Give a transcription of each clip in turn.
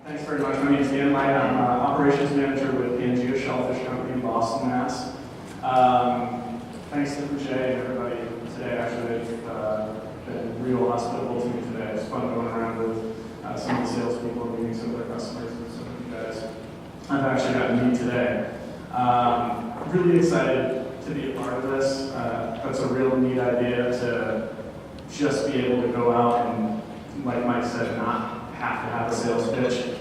Thanks very much. My name is Dan Light. I'm operations manager with Pangea Shellfish Company in Boston, Mass. Thanks to Fruge and everybody today. Actually, they've been real hospitable to me today. It's fun going around with some of the salespeople and meeting some of their customers and some of you guys I've actually gotten to meet today. Really excited to be a part of this. That's a real neat idea to just be able to go out and, like Mike said, not have to have a sales pitch.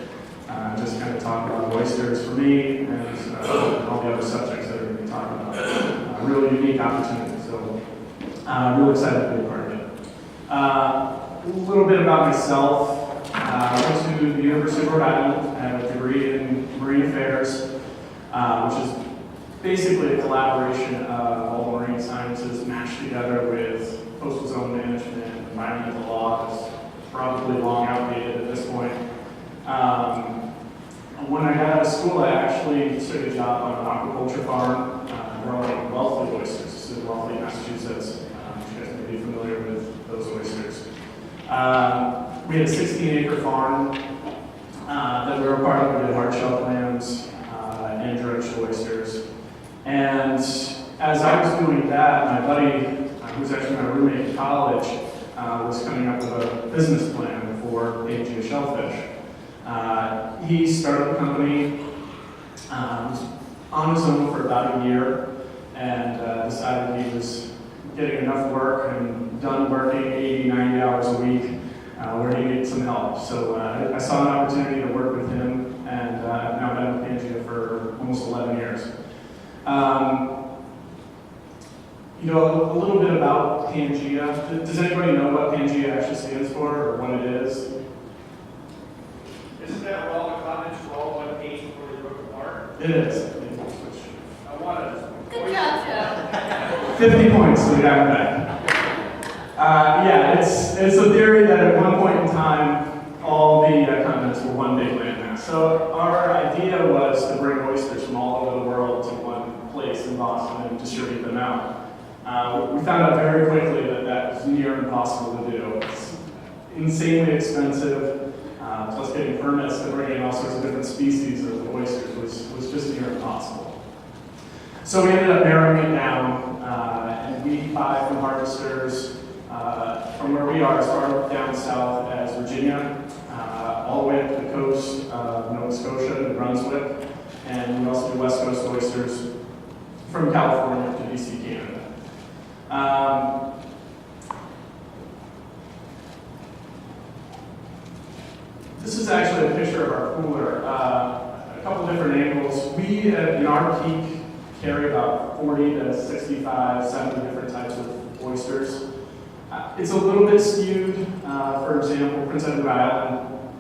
Just kind of talk about oysters for me and all the other subjects that we're going to be talking about. A really unique opportunity, so I'm really excited to be a part of it. A little bit about myself. I went to the University of Rhode Island. I have a degree in marine affairs, which is basically a collaboration of all the marine sciences matched together with coastal zone management, environmental law. It's probably long outdated at this point. When I got out of school, I actually took a job on an aquaculture farm growing wealthy oysters. This is wealthy, Massachusetts. You guys may be familiar with those oysters. We had a 16-acre farm that we were a part of. We did hard shell clams and drenched oysters. And as I was doing that, my buddy, who was actually my roommate in college, was coming up with a business plan for Pangea Shellfish. He started the company, was on his own for about a year, and decided he was getting enough work and done working 80, 90 hours a week, where he needed some help. So I saw an opportunity to work with him, and I've now been with Pangea for almost 11 years. A little bit about Pangea. Does anybody know what Pangea actually stands for, or what it is? Isn't that all the comments were all one page before they broke apart? It is. I wanted. Good job, Joe. 50 points, so we got it back. Yeah, it's a theory that at one point in time, all the continents were one big landmass. So our idea was to bring oysters from all over the world to one place in Boston and distribute them out. We found out very quickly that that was near impossible to do. It's insanely expensive. Plus getting permits to bring in all sorts of different species of oysters was just near impossible. So we ended up narrowing it down, and we buy from harvesters from where we are, as far down south as Virginia, all the way up to the coast of Nova Scotia, New Brunswick, and we also do West Coast oysters from California to BC, Canada. This is actually a picture of our cooler. A couple different angles. We, in our peak, carry about 40 to 65, 70 different types of oysters. It's a little bit skewed. For example, Prince Edward Island,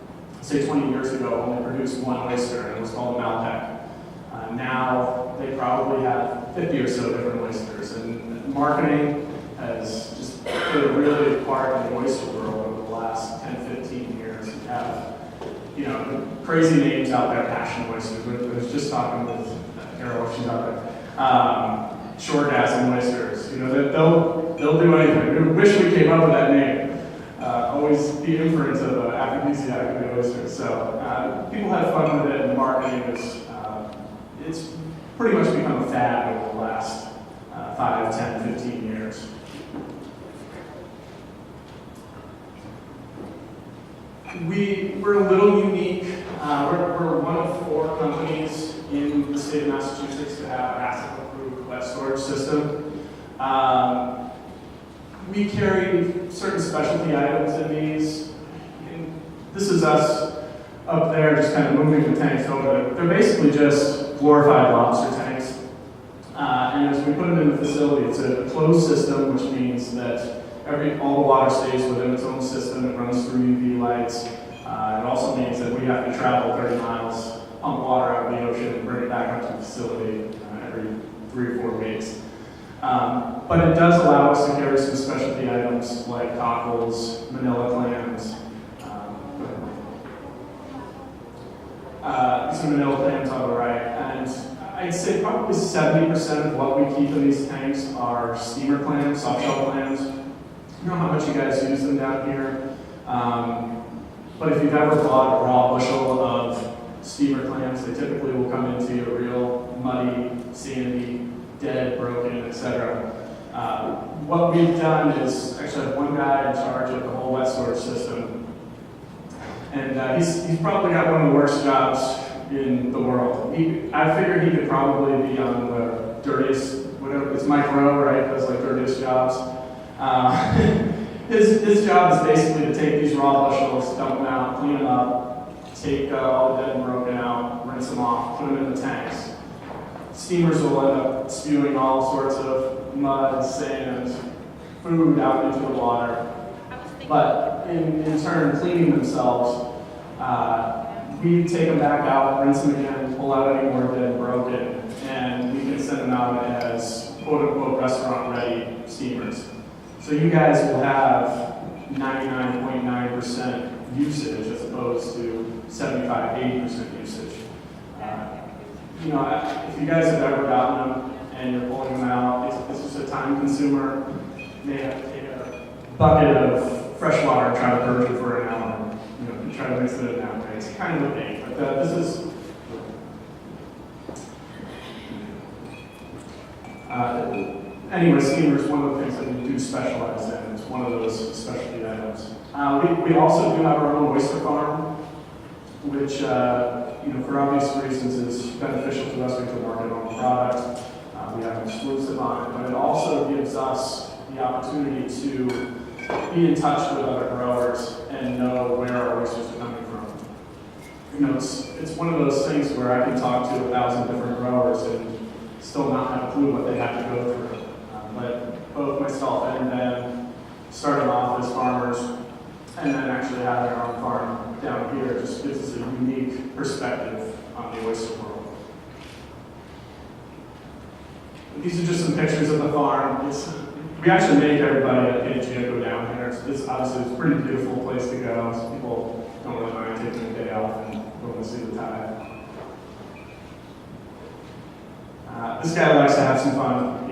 say 20 years ago, only produced one oyster, and it was called a Malbec. Now they probably have 50 or so different oysters, and marketing has just played a really big part in the oyster world over the last 10, 15 years. We have, crazy names out there, passion oysters. I was just talking with Carol, she's out there. Shoregasm oysters, they'll do anything. We wish we came up with that name. Always the inference of aphrodisiac in the oysters. So people had fun with it, and marketing is, it's pretty much become a fad over the last 5, 10, 15 years. We're a little unique. We're one of 4 companies in the state of Massachusetts to have a acid-approved wet storage system. We carry certain specialty items in these. And this is us up there just kind of moving the tanks over. They're basically just glorified lobster tanks. And as we put them in the facility, it's a closed system, which means that all the water stays within its own system. It runs through UV lights. It also means that we have to travel 30 miles, pump water out of the ocean, and bring it back up to the facility every 3 or 4 weeks. But it does allow us to carry some specialty items like cockles, manila clams. Some manila clams on the right. And I'd say probably 70% of what we keep in these tanks are steamer clams, soft shell clams. I don't know how much you guys use them down here. But if you've ever bought a raw bushel of steamer clams, they typically will come into you real muddy, sandy, dead, broken, etc. What we've done is actually have one guy in charge of the whole wet storage system, and he's probably got one of the worst jobs in the world. I figured he could probably be on the dirtiest, whatever, it's Mike Rowe, right? Those like dirtiest jobs. His job is basically to take these raw bushels, dump them out, clean them up, take all the dead and broken out, rinse them off, put them in the tanks. Steamers will end up spewing all sorts of mud, sand, food out into the water. But in turn, cleaning themselves, we take them back out, rinse them again, pull out any more dead and broken, and we can send them out as quote-unquote restaurant-ready steamers. So you guys will have 99.9% usage as opposed to 75-80% usage. You know, if you guys have ever gotten them and you're pulling them out, it's just a time consumer. You may have to take a bucket of fresh water and try to purge it for an hour. You know, try to mix it in that way. It's kind of a pain, but this is. Anyway, steamers, one of the things that we do specialize in. It's one of those specialty items. We also do have our own oyster farm, which, you know, for obvious reasons is beneficial to us. We can market our own product. We have an exclusive on it, but it also gives us the opportunity to be in touch with other growers and know where our oysters are coming from. You know, it's one of those things where I can talk to 1,000 different growers and still not have a clue what they have to go through. But both myself and Ben starting off as farmers and then actually having our own farm down here just gives us a unique perspective on the oyster world. These are just some pictures of the farm. We actually make everybody at Pangea go down here. It's obviously a pretty beautiful place to go. So people don't really mind taking a day off and going to see the tide. This guy likes to have some fun.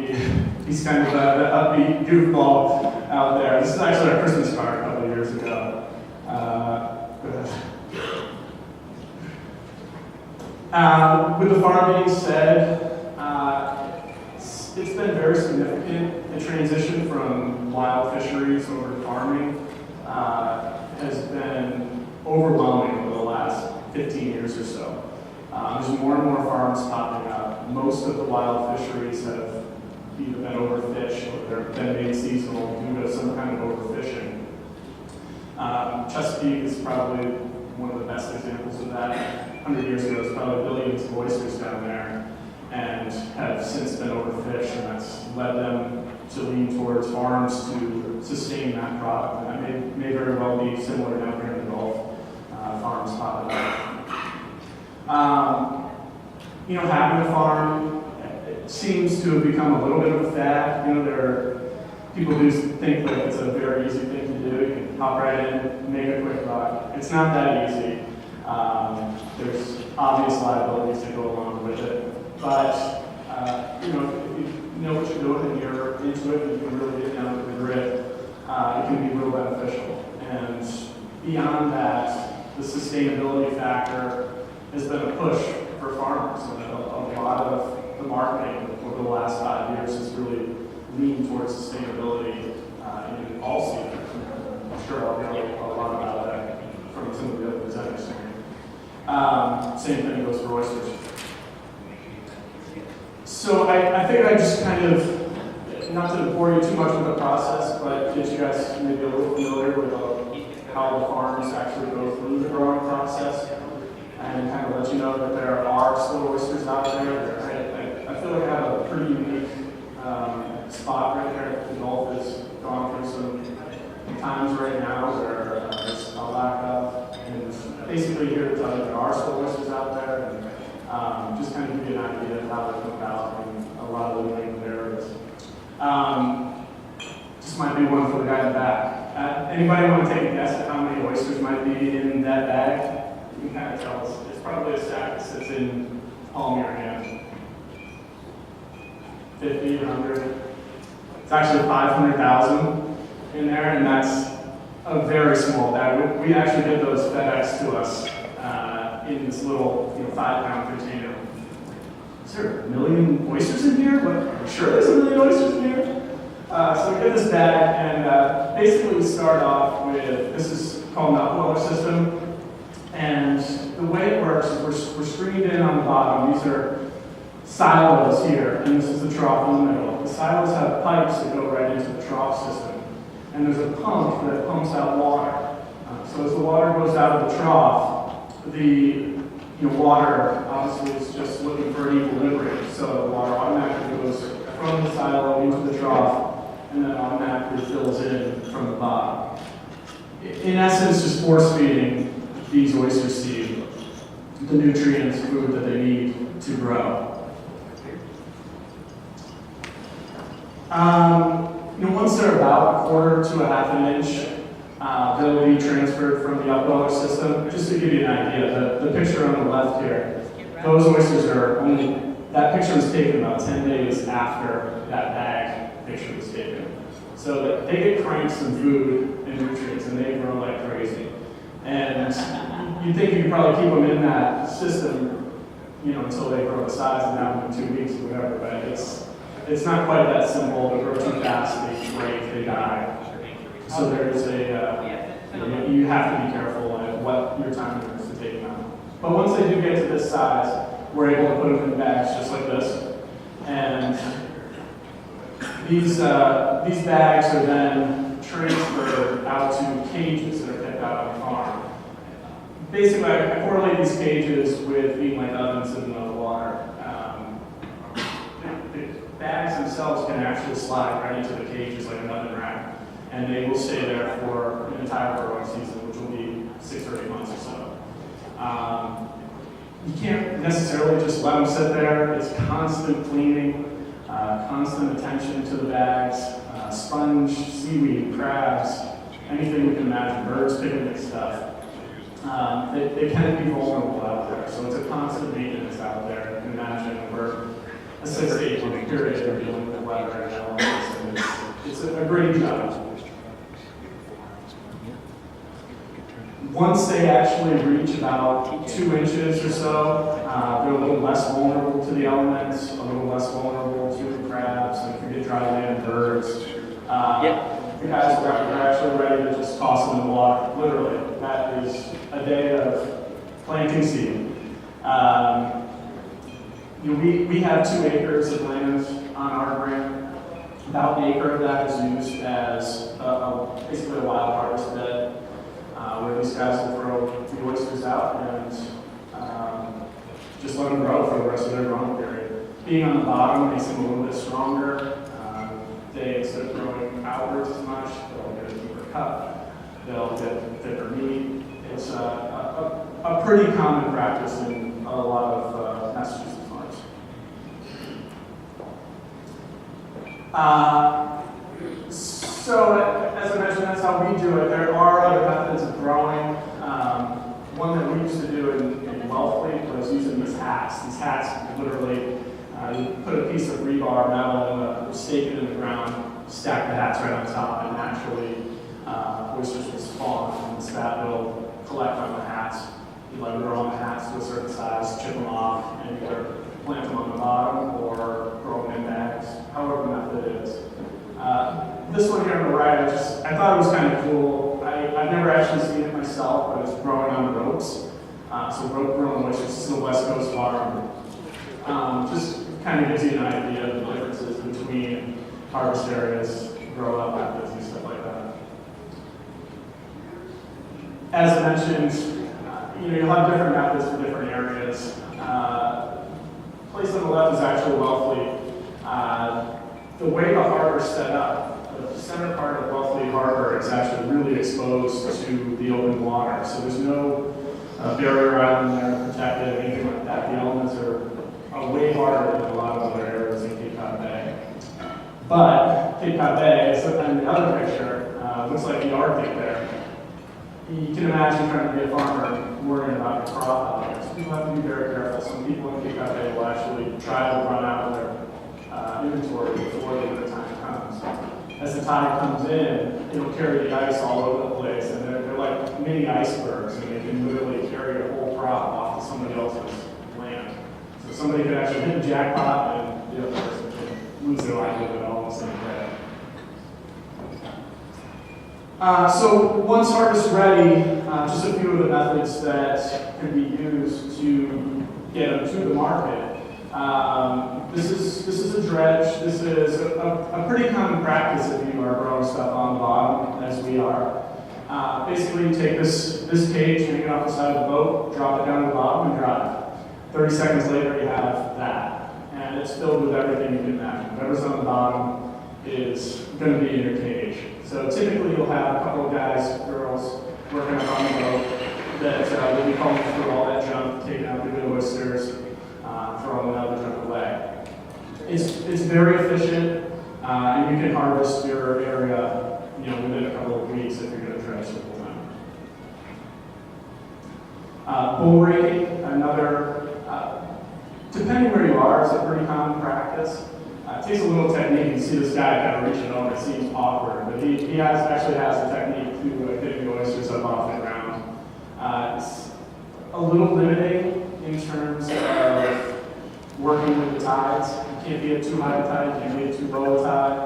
He's kind of an upbeat goofball out there. This is actually our Christmas card a couple of years ago. With the farm being said, it's been very significant. The transition from wild fisheries over to farming has been overwhelming over the last 15 years or so. There's more and more farms popping up. Most of the wild fisheries have either been overfished or they've been made seasonal due to some kind of overfishing. Chesapeake is probably one of the best examples of that. 100 years ago, there's probably billions of oysters down there and have since been overfished, and that's led them to lean towards farms to sustain that product. And that may very well be similar down here in the Gulf, farms popping up. You know, having a farm, it seems to have become a little bit of a fad. You know, people do think like it's a very easy thing to do. You can hop right in, make a quick buck. It's not that easy. There's obvious liabilities that go along with it. But, you know, if you know what you're doing and you're into it and you can really get down to the grit, it can be real beneficial. And beyond that, the sustainability factor has been a push for farmers. And a lot of the marketing over the last 5 years has really leaned towards sustainability in all sectors. I'm sure I'll hear a lot about that from some of the other presenters here. Same thing goes for oysters. So I think I just kind of, not to bore you too much with the process, but get you guys maybe a little familiar with how the farms actually go through the growing process, and kind of let you know that there are still oysters out there. I feel like I have a pretty unique spot right there. The Gulf has gone through some times right now where there's a lack of, and basically here to tell you there are still oysters out there, and just kind of give you an idea of how they come about in a lot of the related areas. This might be one for the guy in the back. Anybody want to take a guess at how many oysters might be in that bag? You can kind of tell us. It's probably a stack that sits in the palm of your hand. 50, 100. It's actually 500,000 in there, and that's a very small bag. We actually get those FedEx to us in this little 5-pound container. Is there a million oysters in here? What? Sure there's a million oysters in here? So we get this bag, and basically we start off with, this is called an upweller system, and the way it works is we're screened in on the bottom. These are silos here, and this is the trough in the middle. The silos have pipes that go right into the trough system, and there's a pump that pumps out water. So as the water goes out of the trough, the water obviously is just looking for an equilibrium, so the water automatically goes from the silo into the trough, and then automatically fills in from the bottom. In essence, just force feeding these oyster seed the nutrients, food that they need to grow. Once they're about 1/4 to 1/2 inch, they'll be transferred from the upweller system. Just to give you an idea, the picture on the left here, those oysters are only, that picture was taken about 10 days after that bag picture was taken. So that they get cranked some food and nutrients, and they grow like crazy. And you'd think you could probably keep them in that system, until they grow the size and have them in 2 weeks or whatever, but it's not quite that simple. They grow too fast, they break, they die. So there's you have to be careful at what your time is to take them out. But once they do get to this size, we're able to put them in bags just like this. And these bags are then transferred out to cages that are kept out on the farm. Basically, I correlate these cages with being like ovens in the water. The bags themselves can actually slide right into the cages like an oven rack, and they will stay there for an entire growing season, which will be 6 or 8 months or so. You can't necessarily just let them sit there. It's constant cleaning, constant attention to the bags, sponge, seaweed, crabs, anything you can imagine, birds picking at stuff. They can be vulnerable out there, so it's a constant maintenance out there. You can imagine we're a 6 to 8 month period they're dealing with weather and elements, and it's a great job. Once they actually reach about 2 inches or so, they're a little less vulnerable to the elements, a little less vulnerable to the crabs, and if you get dry land birds. The guys are actually ready to just toss them in the water, literally. That is a day of planting seed. We have 2 acres of land on our grant. About 1 acre of that is used as basically a wild harvest bed, where these guys will throw the oysters out and just let them grow for the rest of their growing period. Being on the bottom makes them a little bit stronger. They, instead of growing outwards as much, they'll get a deeper cut. They'll get thicker meat. It's a pretty common practice in a lot of Massachusetts farms. So, as I mentioned, that's how we do it. There are other methods of growing. One that we used to do in Wellfleet was using these hats. These hats, literally, you put a piece of rebar metal and stake it in the ground, stack the hats right on top, and naturally oysters will spawn, and the spat will collect on the hats. You let them grow on the hats to a certain size, chip them off, and either plant them on the bottom or grow them in bags, however the method is. This one here on the right, I thought it was kind of cool. I've never actually seen it myself, but it's growing on ropes. So rope growing oysters. This is the West Coast farm. Just kind of gives you an idea of the differences between harvest areas, grow up methods, and stuff like that. As I mentioned, you'll have different methods for different areas. Place on the left is actually Wellfleet. The way the harbor is set up, the center part of Wellfleet Harbor is actually really exposed to the open water. So there's no barrier island there to protect it, anything like that. The elements are way harder than a lot of other areas in Cape Cod Bay. But Cape Cod Bay, in the other picture, looks like the Arctic there. You can imagine trying to be a farmer worrying about your crop out there. So people have to be very careful. Some people in Cape Cod Bay will actually try to run out of their inventory before the winter time comes. as the tide comes in, it'll carry the ice all over the place, and they're like mini icebergs, and they can literally carry a whole crop off to somebody else's land. So somebody could actually hit the jackpot, and the other person can lose their livelihood all in the same day. So once harvest ready, just a few of the methods that can be used to get them to the market. This is a dredge. This is a pretty common practice if you are growing stuff on the bottom, as we are. Basically, you take this cage, hang it off the side of the boat, drop it down to the bottom, and drive. 30 seconds later, you have that. And it's filled with everything you can imagine. Whatever's on the bottom is going to be in your cage. So typically, you'll have a couple of guys, girls, working up on the boat that will be combing through all that junk, taking out the good oysters, throwing all the junk away. It's very efficient, and you can harvest your area, within a couple of weeks if you're going to dredge the whole time. Bull raking, another, depending where you are, is a pretty common practice. It takes a little technique. You see this guy kind of reaching over. It seems awkward, but he actually has a technique to getting the oysters up off the ground. It's a little limiting in terms of working with the tides. You can't be at too high a tide, you can't be at too low a tide,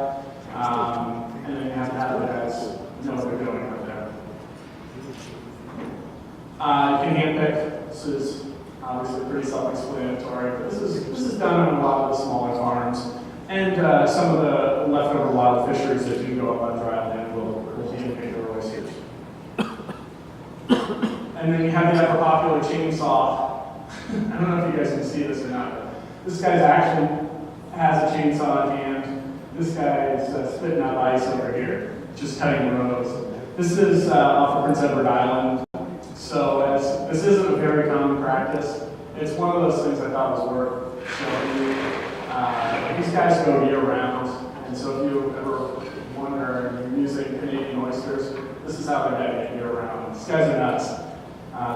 and then you have to have the guys know what they're doing out there. You can hand pick. This is obviously pretty self-explanatory, but this is done on a lot of the smaller farms, and some of the leftover wild fisheries that do go up on dry land will hand pick their oysters. And then you have the ever popular chainsaw. I don't know if you guys can see this or not, but this guy actually has a chainsaw in hand. This guy is spitting out ice over here, just cutting the rows. This is off of Prince Edward Island. So as this isn't a very common practice, it's one of those things I thought was worth showing you. These guys go year round, and so if you ever wonder, and you're using Canadian oysters, this is how they're getting it year round. These guys are nuts.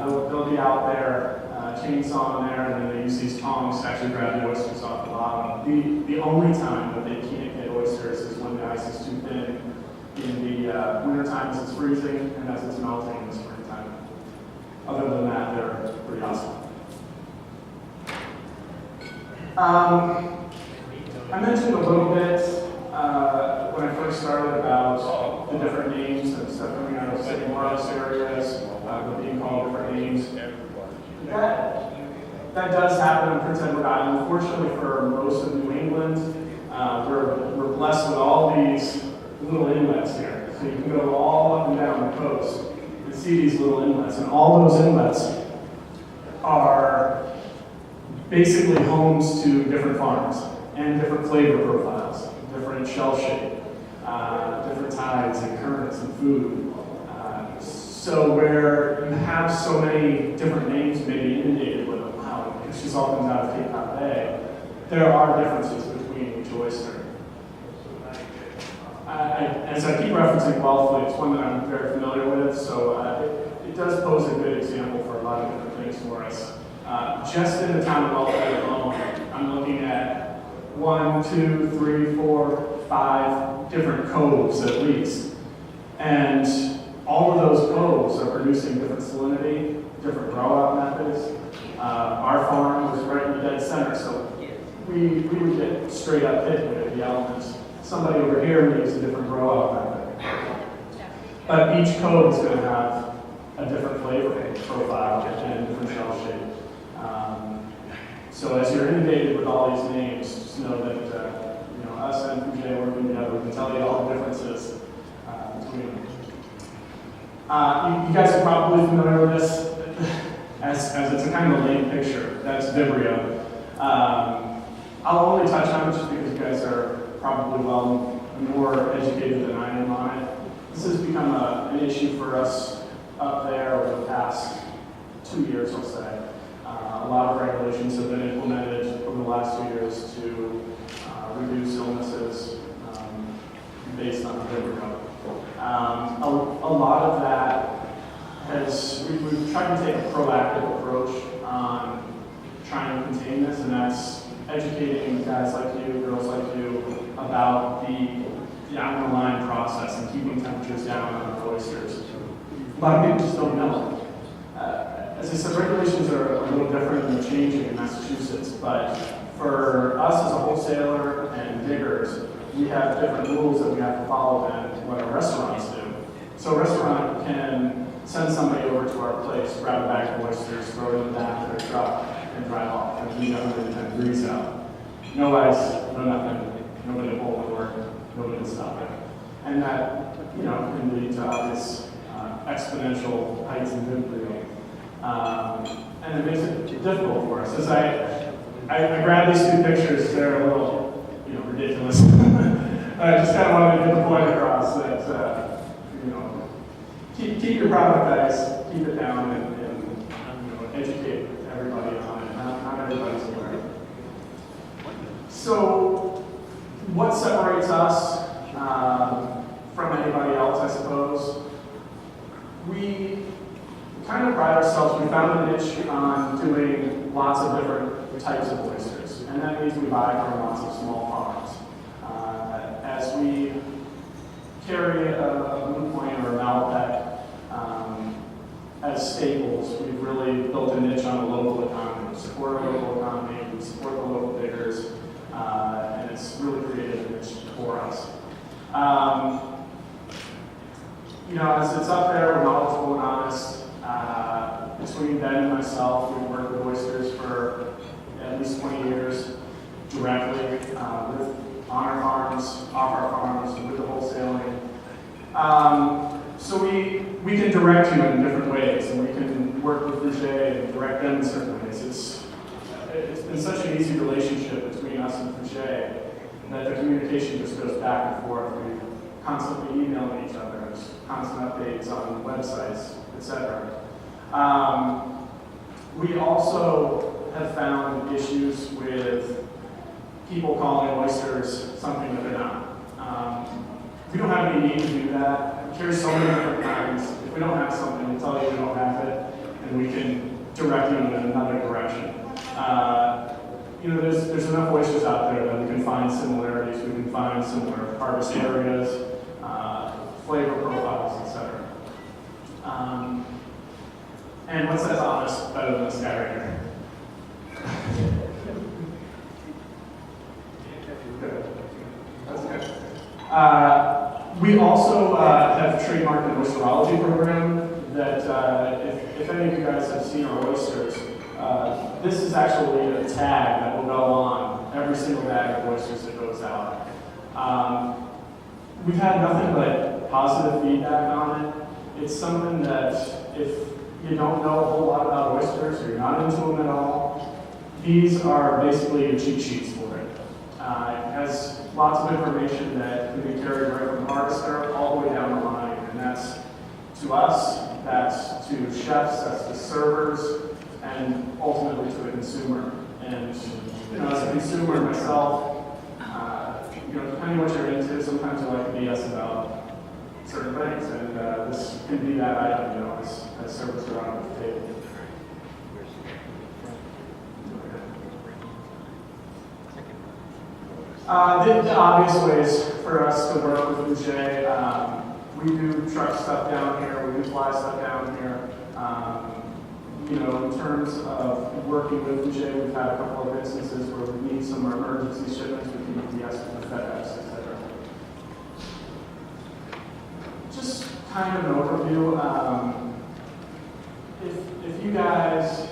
They'll be out there, chainsaw in there, and then they use these tongs to actually grab the oysters off the bottom. The only time that they can't get oysters is when the ice is too thin. In the wintertime, as it's freezing, and as it's melting in the springtime. Other than that, they're pretty awesome. I mentioned a little bit when I first started about the different names and stuff coming out of city harvest areas, being called different names. That does happen on Prince Edward Island. Fortunately for most of New England, we're blessed with all these little inlets here. So you can go all up and down the coast and see these little inlets. And all those inlets are basically homes to different farms and different flavor profiles, different shell shape, different tides and currents and food. So where you have so many different names maybe inundated with them, wow, it's just all comes out of Cape Cod Bay, there are differences between each oyster. As I keep referencing Wellfleet, it's one that I'm very familiar with, so it does pose a good example for a lot of different things for us. Just in the town of Wellfleet alone, I'm looking at 1, 2, 3, 4, 5 different coves at least. And all of those coves are producing different salinity, different grow-out methods. Our farm was right in the dead center, so we would get straight up hit with the elements. Somebody over here would use a different grow-out method. But each cove is going to have a different flavor profile and a different shell shape. So as you're inundated with all these names, just know that us and Fruge working together, we can tell you all the differences between them. You guys are probably familiar with this, as it's a kind of a lame picture. That's Vibrio. I'll only touch on it just because you guys are probably more educated than I am on it. This has become an issue for us up there over the past 2 years, I'll say. A lot of regulations have been implemented over the last 2 years to reduce illnesses based on Vibrio. A lot of that we've tried to take a proactive approach on trying to contain this, and that's educating guys like you, girls like you, about the down the line process and keeping temperatures down on our oysters. A lot of people just don't know. As I said, regulations are a little different and changing in Massachusetts, but for us as a wholesaler and diggers, we have different rules that we have to follow than what our restaurants do. So a restaurant can send somebody over to our place, grab a bag of oysters, throw it in the back of their truck, and drive off. And we 110 degrees out. No ice, no nothing, nobody to hold the door, nobody to stop it. And that, can lead to obvious exponential heights in vibrio. And it makes it difficult for us. As I grab these two pictures, they're a little, ridiculous. I just kind of wanted to get the point across that, keep your product nice, keep it down, and educate everybody on it. Not everybody's aware. So, what separates us from anybody else, I suppose? We kind of pride ourselves. We found a niche on doing lots of different types of oysters, and that means we buy from lots of small farms. As we carry a Blue Point or a Malbec as staples, we've really built a niche on the local economy. We support our local economy, we support the local diggers, and it's really created a niche for us. As it's up there, we're knowledgeable and honest. Between Ben and myself, we've worked with oysters for at least 20 years directly with on our farms, off our farms, with the wholesaling. So we can direct you in different ways, and we can work with Fruge and direct them in certain ways. It's been such an easy relationship between us and Fruge that the communication just goes back and forth. We constantly emailing each other, there's constant updates on websites, etc. We also have found issues with people calling oysters something that they're not. We don't have any need to do that. We carry so many different kinds. If we don't have something, we'll tell you we don't have it, and we can direct you in another direction. There's enough oysters out there that we can find similarities. We can find similar harvest areas, flavor profiles, etc. And what says honest better than this guy right here? Good. That's good. We also have trademarked an oysterology program that if any of you guys have seen our oysters, this is actually a tag that will go on every single bag of oysters that goes out. We've had nothing but positive feedback on it. It's something that if you don't know a whole lot about oysters or you're not into them at all, these are basically your cheat sheets for it. It has lots of information that can be carried right from the harvester all the way down the line, and that's to us, that's to chefs, that's to servers, and ultimately to the consumer. And as a consumer myself, depending what you're into, sometimes you like to BS about certain things, and this can be that item, as servers around the table. The obvious ways for us to work with Fruge, we do truck stuff down here, we do fly stuff down here. In terms of working with Fruge, we've had a couple of instances where we need some emergency shipments with UPS and FedEx, etc. Just kind of an overview. If you guys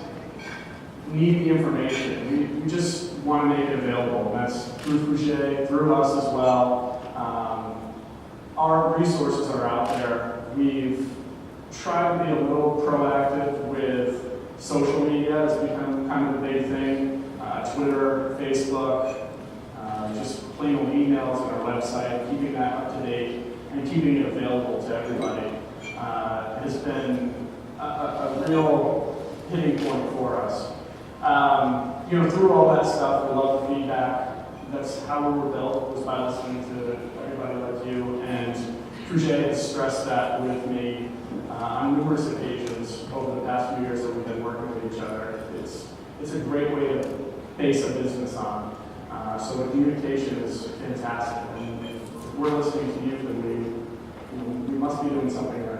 need the information, we just want to make it available. And that's through Fruge, through us as well. Our resources are out there. We've tried to be a little proactive with social media. It's become kind of a big thing. Twitter, Facebook, just plain old emails on our website, keeping that up to date and keeping it available to everybody has been a real hitting point for us. Through all that stuff, we love the feedback. That's how we were built, was by listening to everybody like you. And Fruge has stressed that with me on numerous occasions over the past few years that we've been working with each other. It's a great way to base a business on. So the communication is fantastic. And we're listening to you, then we must be doing something right.